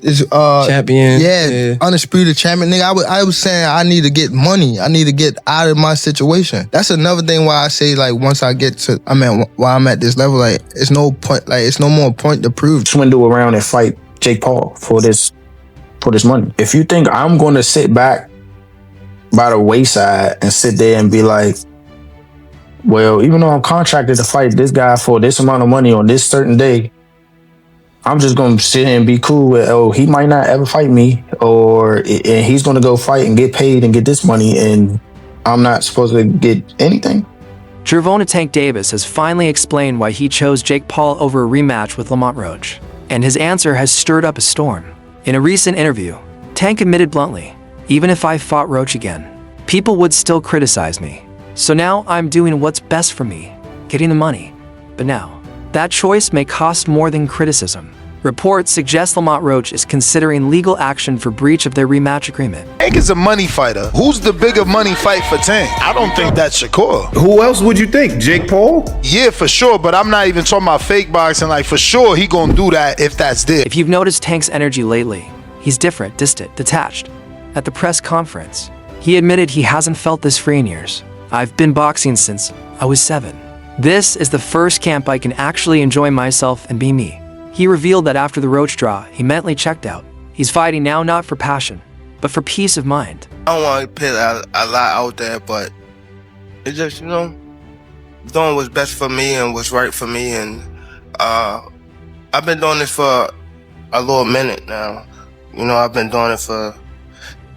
is champion. Yeah, undisputed champion. Nigga, I was saying I need to get money. I need to get out of my situation. That's another thing why I say, like, once I get to, while I'm at this level, like, it's no point, like, it's no more point to prove. Swindle around and fight Jake Paul for this money. If you think I'm going to sit back by the wayside and sit there and be like, well, even though I'm contracted to fight this guy for this amount of money on this certain day, I'm just going to sit here and be cool with, oh, he might not ever fight me, and he's going to go fight and get paid and get this money, and I'm not supposed to get anything. Gervonta Tank Davis has finally explained why he chose Jake Paul over a rematch with Lamont Roach, and his answer has stirred up a storm. In a recent interview, Tank admitted bluntly, even if I fought Roach again, people would still criticize me. So now I'm doing what's best for me, getting the money. But now, that choice may cost more than criticism. Reports suggest Lamont Roach is considering legal action for breach of their rematch agreement. Tank is a money fighter. Who's the bigger money fight for Tank? I don't think that's Shakur. Who else would you think? Jake Paul? Yeah, for sure, but I'm not even talking about fake boxing. Like, for sure, he gonna do that if that's there. If you've noticed Tank's energy lately, he's different, distant, detached. At the press conference, he admitted he hasn't felt this free in years. I've been boxing since I was 7. This is the first camp I can actually enjoy myself and be me. He revealed that after the Roach draw, he mentally checked out. He's fighting now not for passion, but for peace of mind. I don't want to put a lot out there, but it's just, doing what's best for me and what's right for me. And I've been doing this for a little minute now. I've been doing it for...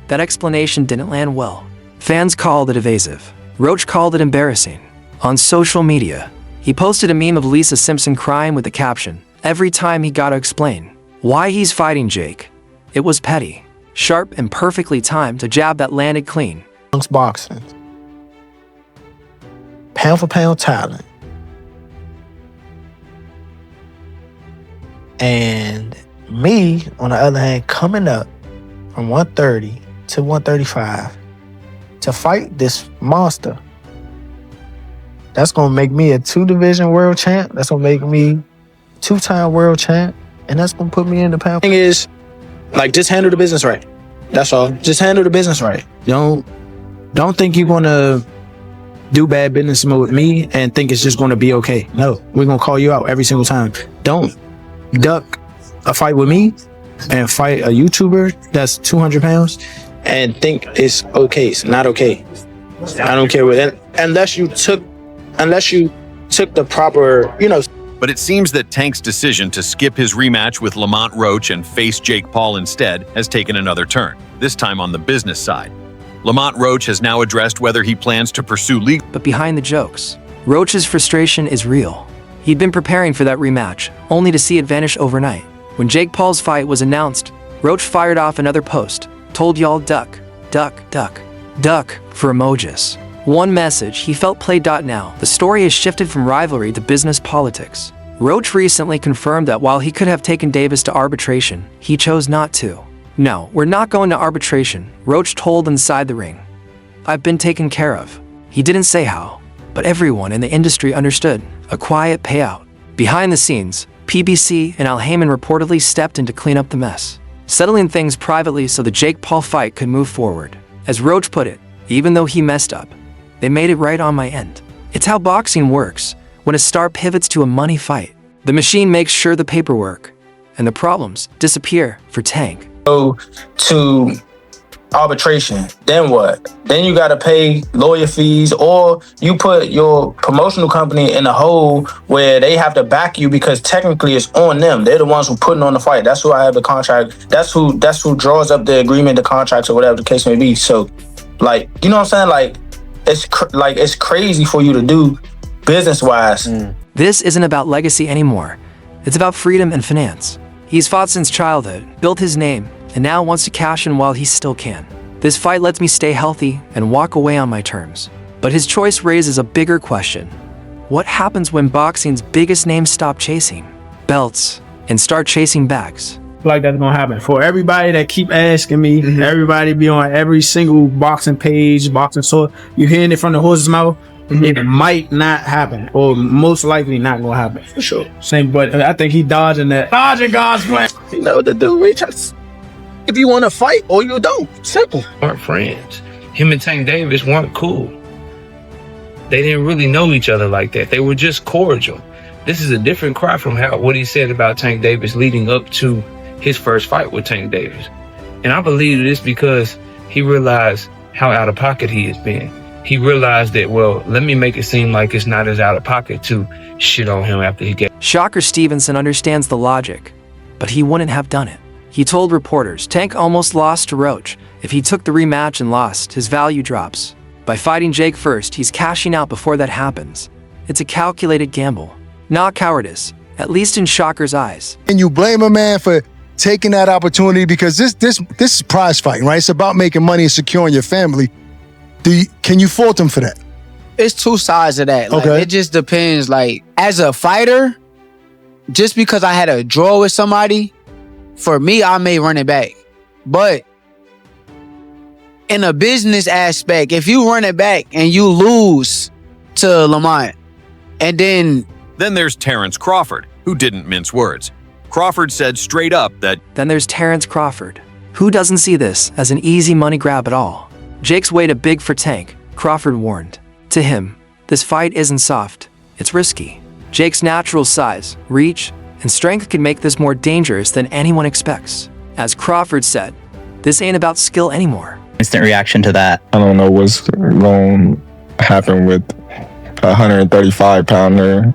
That explanation didn't land well. Fans called it evasive. Roach called it embarrassing. On social media, he posted a meme of Lisa Simpson crying with the caption, "Every time he gotta explain why he's fighting Jake." It was petty, sharp, and perfectly timed, a jab that landed clean. Amongst boxing, pound for pound talent, and me, on the other hand, coming up from 130 to 135 to fight this monster. That's gonna make me a 2-division world champ. That's gonna make me 2-time world champ, and that's gonna put me in the pound. Thing is, like, just handle the business right. That's all. Just handle the business right. Don't think you're gonna do bad business with me and think it's just gonna be okay. No, we're gonna call you out every single time. Don't duck a fight with me and fight a YouTuber that's 200 pounds and think it's okay. It's not okay. I don't care what that, unless you took the proper, But it seems that Tank's decision to skip his rematch with Lamont Roach and face Jake Paul instead has taken another turn, this time on the business side. Lamont Roach has now addressed whether he plans to pursue legal. But behind the jokes, Roach's frustration is real. He'd been preparing for that rematch, only to see it vanish overnight. When Jake Paul's fight was announced, Roach fired off another post, told y'all duck, duck, duck, duck for emojis. One message he felt played. Now, the story has shifted from rivalry to business politics. Roach recently confirmed that while he could have taken Davis to arbitration, he chose not to. "No, we're not going to arbitration," Roach told inside the ring. "I've been taken care of." He didn't say how, but everyone in the industry understood. A quiet payout. Behind the scenes, PBC and Al Heyman reportedly stepped in to clean up the mess, settling things privately so the Jake Paul fight could move forward. As Roach put it, even though he messed up, they made it right on my end. It's how boxing works. When a star pivots to a money fight, the machine makes sure the paperwork and the problems disappear for Tank. Go to arbitration, then what? Then you gotta pay lawyer fees, or you put your promotional company in a hole where they have to back you because technically it's on them. They're the ones who putting on the fight. That's who I have the contract. That's who draws up the agreement, the contracts, or whatever the case may be. So, like, you know what I'm saying? Like, it's crazy for you to do business-wise. This isn't about legacy anymore. It's about freedom and finance. He's fought since childhood, built his name, and now wants to cash in while he still can. This fight lets me stay healthy and walk away on my terms. But his choice raises a bigger question. What happens when boxing's biggest names stop chasing belts and start chasing bags? Like that's gonna happen. For everybody that keep asking me, everybody be on every single boxing page, boxing source, you hearing it from the horse's mouth. It might not happen, or most likely not gonna happen. For sure. Same, but I think he dodging that. Dodging God's plan. You know what to do, Rich. If you want to fight or you don't. Simple. Weren't friends. Him and Tank Davis weren't cool. They didn't really know each other like that. They were just cordial. This is a different cry from what he said about Tank Davis leading up to his first fight with Tank Davis. And I believe this because he realized how out of pocket he has been. He realized that, well, let me make it seem like it's not as out of pocket to shit on him after he gets. Shocker Stevenson understands the logic, but he wouldn't have done it. He told reporters Tank almost lost to Roach. If he took the rematch and lost, his value drops. By fighting Jake first, he's cashing out before that happens. It's a calculated gamble, not cowardice, at least in Shocker's eyes. And you blame a man for taking that opportunity because this is prize fighting, right? It's about making money and securing your family. Can you fault him for that? It's two sides of that. Like, Okay. it just depends. Like, as a fighter, just because I had a draw with somebody, for me, I may run it back. But in a business aspect, if you run it back and you lose to Lamont, and then there's Terrence Crawford, who didn't mince words. Crawford said straight up that Then there's Terrence Crawford, who doesn't see this as an easy money grab at all. Jake's way too big for Tank, Crawford warned. To him, this fight isn't soft, it's risky. Jake's natural size, reach, and strength can make this more dangerous than anyone expects. As Crawford said, this ain't about skill anymore. Instant reaction to that. I don't know what's going to happen with a 135-pounder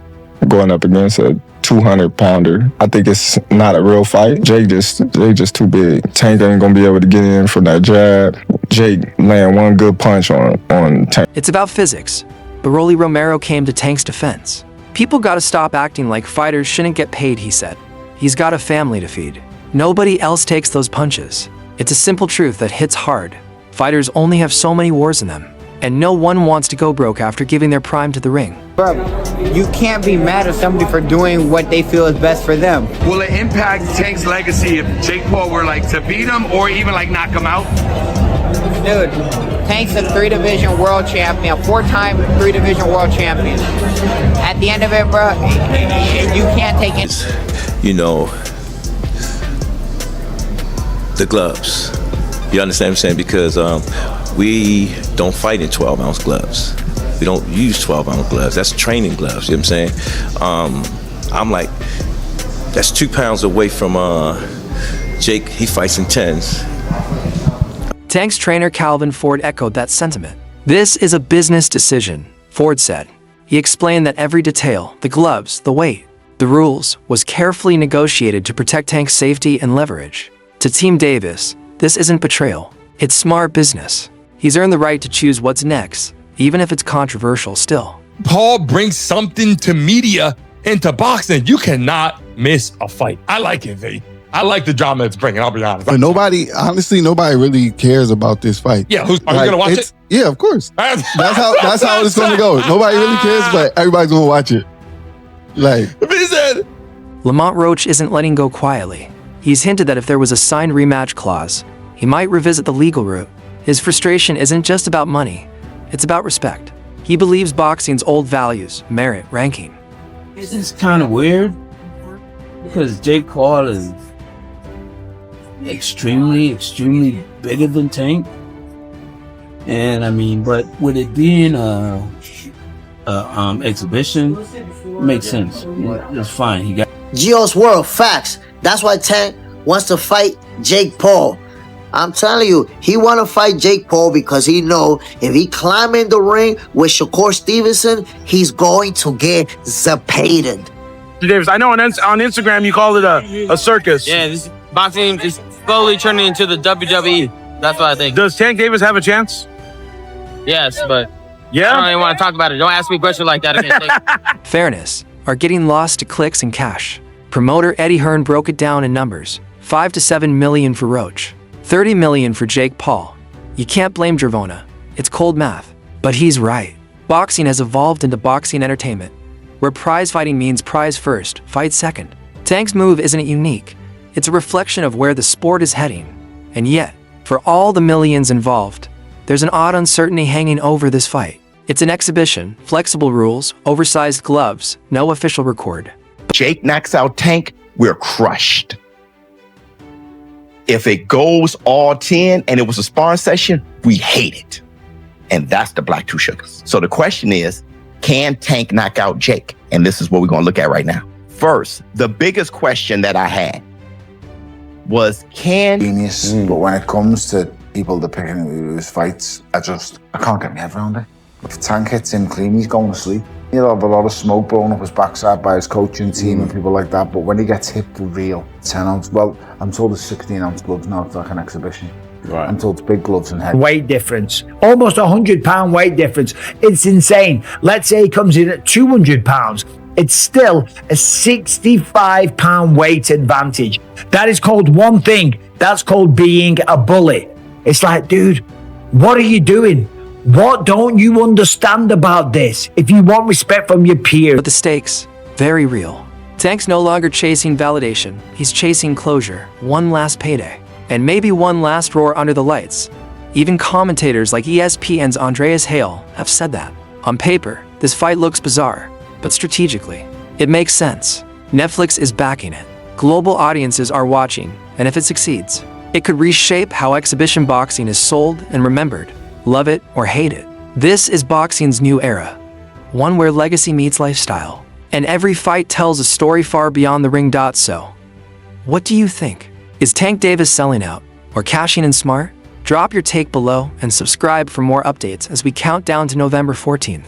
going up against a 200-pounder. I think it's not a real fight. Jake just too big. Tank ain't gonna be able to get in from that jab. Jake land one good punch on Tank. It's about physics, but Rolly Romero came to Tank's defense. People gotta stop acting like fighters shouldn't get paid, he said. He's got a family to feed. Nobody else takes those punches. It's a simple truth that hits hard. Fighters only have so many wars in them, and no one wants to go broke after giving their prime to the ring. Bro, you can't be mad at somebody for doing what they feel is best for them. Will it impact Tank's legacy if Jake Paul were like to beat him or even like knock him out? Dude, Tank's a 3-division world champion, 4-time 3-division world champion. At the end of it, bro, you can't take it. You know, the gloves. You understand what I'm saying? Because we don't fight in 12-ounce gloves. We don't use 12-ounce gloves. That's training gloves, you know what I'm saying? I'm like, that's 2 pounds away from Jake. He fights in 10s. Tank's trainer Calvin Ford echoed that sentiment. This is a business decision, Ford said. He explained that every detail, the gloves, the weight, the rules, was carefully negotiated to protect Tank's safety and leverage. To Team Davis, this isn't betrayal. It's smart business. He's earned the right to choose what's next, even if it's controversial still. Paul brings something to media and to boxing. You cannot miss a fight. I like it, V. I like the drama it's bringing, I'll be honest. But nobody really cares about this fight. Yeah, are you gonna watch it? Yeah, of course. That's how it's gonna go. Nobody really cares, but everybody's gonna watch it. Like, Lamont Roach isn't letting go quietly. He's hinted that if there was a signed rematch clause, he might revisit the legal route. His frustration isn't just about money, it's about respect. He believes boxing's old values, merit, ranking. It's kind of weird because Jake Paul is extremely bigger than Tank. And I mean, but with it being a exhibition, it makes sense. It's fine. He got Geo's World, facts. That's why Tank wants to fight Jake Paul. I'm telling you, he want to fight Jake Paul because he know if he climb in the ring with Shakur Stevenson, he's going to get zapated. Davis, I know on Instagram you called it a circus. Yeah, this boxing is slowly turning into the WWE. That's what I think. Does Tank Davis have a chance? Yes, but yeah, I don't even want to talk about it. Don't ask me a question like that again. Fairness are getting lost to clicks and cash. Promoter Eddie Hearn broke it down in numbers. 5 to 7 million for Roach, 30 million for Jake Paul. You can't blame Gervonta. It's cold math. But he's right. Boxing has evolved into boxing entertainment, where prize fighting means prize first, fight second. Tank's move isn't unique. It's a reflection of where the sport is heading. And yet, for all the millions involved, there's an odd uncertainty hanging over this fight. It's an exhibition, flexible rules, oversized gloves, no official record. Jake knocks out Tank, we're crushed. If it goes all 10 and it was a sparring session, we hate it. And that's the Black Two Sugars. So the question is, can Tank knock out Jake? And this is what we're going to look at right now. First, the biggest question that I had was, Genius, but when it comes to people that picking his fights, I can't get my head around it. If Tank hits him clean, he's going to sleep. He'll have a lot of smoke blowing up his backside by his coaching team and people like that, but when he gets hit for real, 10 ounce, well, I'm told it's 16 ounce gloves now, it's like an exhibition. Right. I'm told it's big gloves and head. Weight difference, almost 100-pound weight difference. It's insane. Let's say he comes in at 200 pounds. It's still a 65-pound weight advantage. That is called one thing. That's called being a bully. It's like, dude, what are you doing? What don't you understand about this? If you want respect from your peers. But the stakes, very real. Tank's no longer chasing validation. He's chasing closure, one last payday, and maybe one last roar under the lights. Even commentators like ESPN's Andreas Hale have said that. On paper, this fight looks bizarre, but strategically, it makes sense. Netflix is backing it. Global audiences are watching, and if it succeeds, it could reshape how exhibition boxing is sold and remembered. Love it or hate it. This is boxing's new era, one where legacy meets lifestyle, and every fight tells a story far beyond the ring. So, what do you think? Is Tank Davis selling out or cashing in smart? Drop your take below and subscribe for more updates as we count down to November 14th.